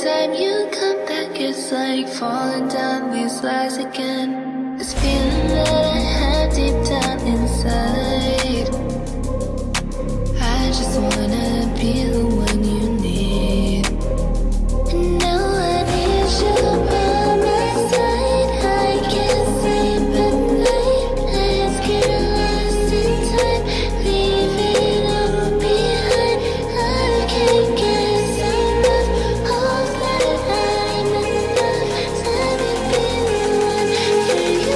time you come back, it's like falling down these lies again. This feeling that I have deep down inside, I just wanna be the one you need. And now I need you by my side. I can't sleep at night. Let's get lost in time, leave it all behind. I can't get enough of that. I'm enough. Let me be the one for you.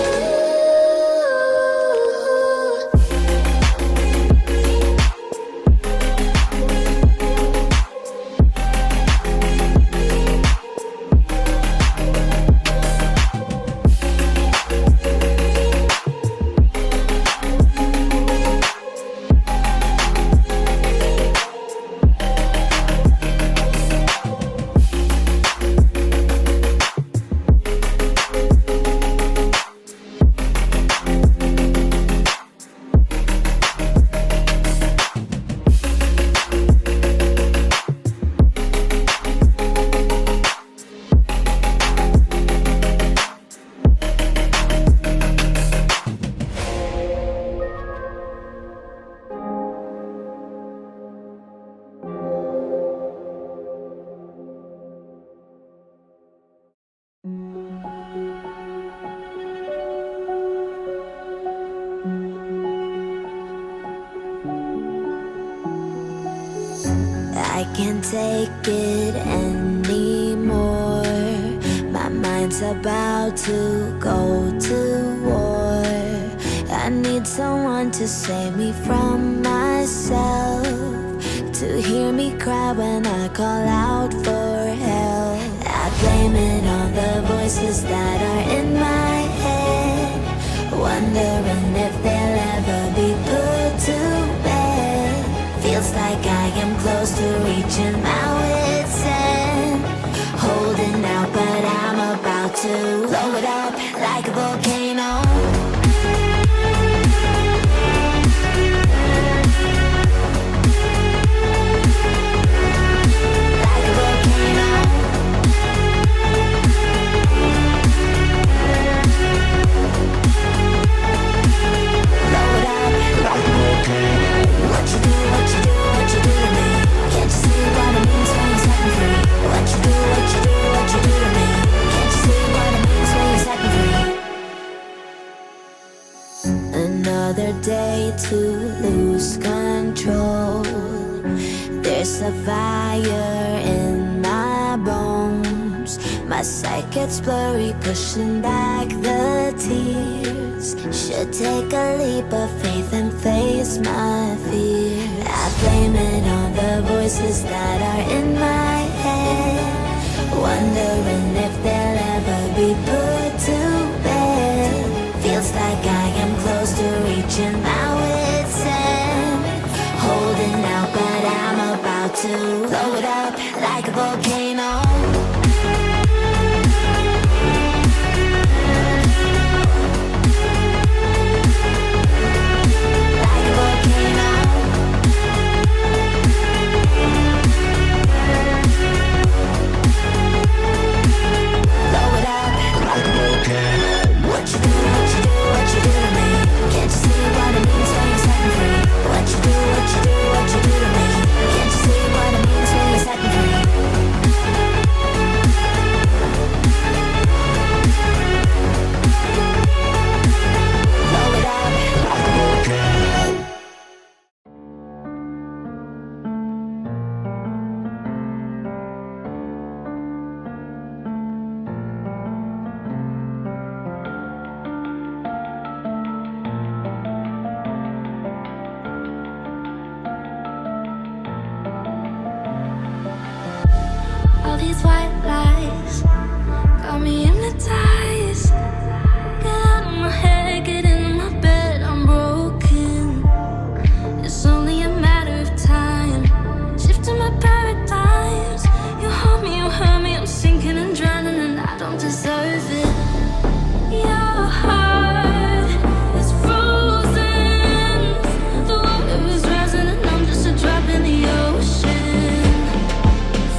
I can't take it anymore. My mind's about to go to war. I need someone to save me from myself, to hear me cry when I call out for help. I blame it on the voices that are in my head, wondering if they'll ever be put to bed. Feels like I am close to reaching my wit's end, holding out, but I'm about to blow it up like a volcano. Like a volcano. Blow it up like a volcano. What you do, what you do, what you do to me? Can't you see what it means when you set me free? What you do, what you do, what you do to me? Can't you see what it means when you set me free? Another day to lose control. There's a fire in my bones. My sight gets blurry, pushing back the tears. Should take a leap of faith and face my fear. I blame it on the voices that are in my head, wondering if they'll ever be put to bed. Feels like I am close to reaching my wit's end, holding out, but I'm about to blow it up like a volcano. What you do, what you do, what you do to me? Can't you see what it means when you set me free? What you do, what you do, what you do to me? Can't you see what it means when you set me free? Blow it up like a volcano. All these white lies got me hypnotized. Get out of my head, get into my bed, I'm broken. It's only a matter of time, shifting my paradigms. You hold me, you hurt me, I'm sinking and drowning, and I don't deserve it. Your heart is frozen, the water is rising, and I'm just a drop in the ocean.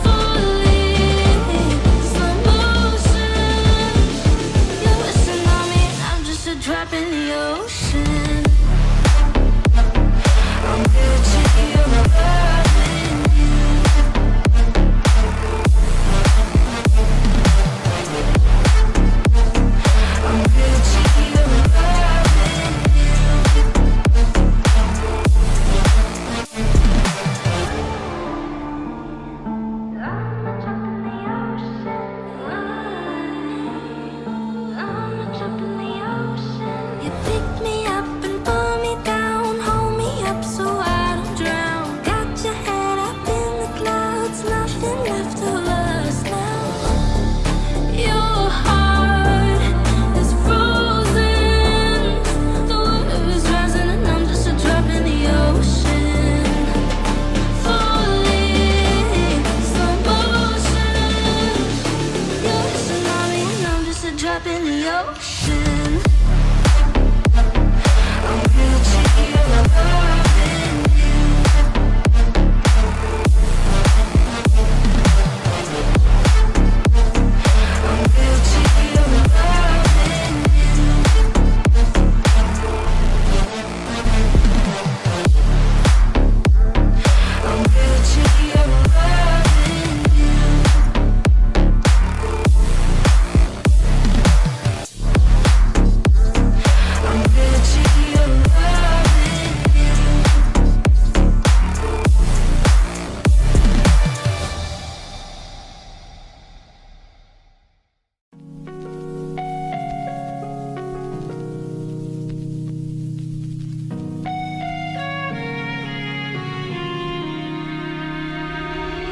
Falling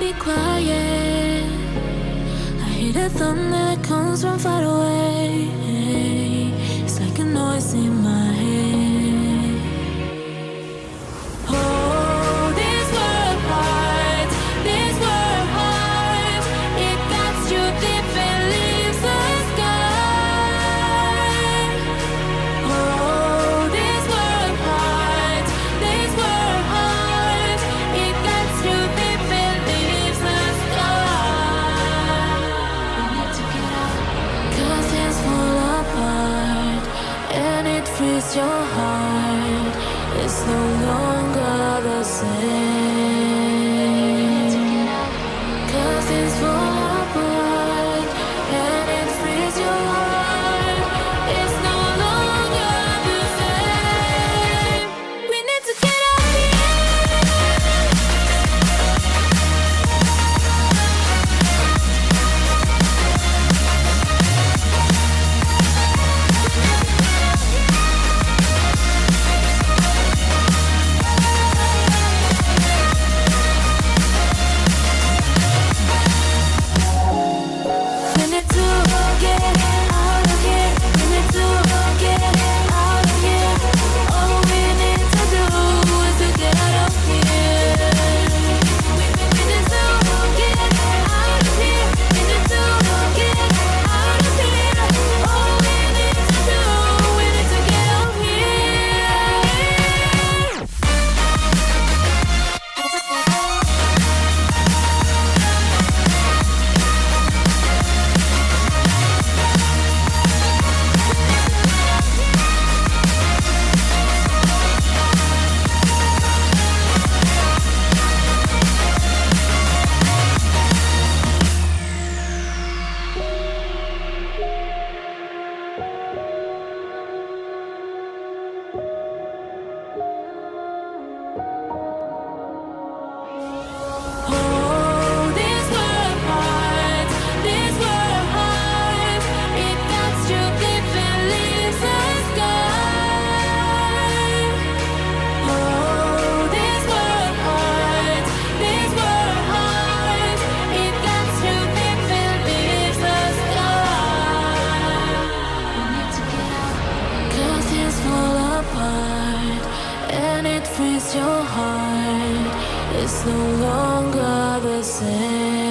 be quiet. I hear the thunder that comes from far away. It's like a noise in my head. Oh, this world heart, this world heart, it cuts you deep and leaves the sky. Oh, this world heart, it cuts you deep and leaves the sky. We need to get out, 'cause things fall apart and it frees your heart. It's no longer the same. 'Cause things fall apart and it frees your heart. It's no longer the same. We need to get out of We need to get out of here. We need to get out of here. All we need to do is to get out of here. We need to get out of here. We need to get out of here. All we need to do, we need to get out of Oh, this world heart, it cuts you deep and leaves the sky. Oh, this world heart, it cuts you deep and leaves the sky. We need to get out, 'cause things fall apart and it frees your heart. It's no longer the same.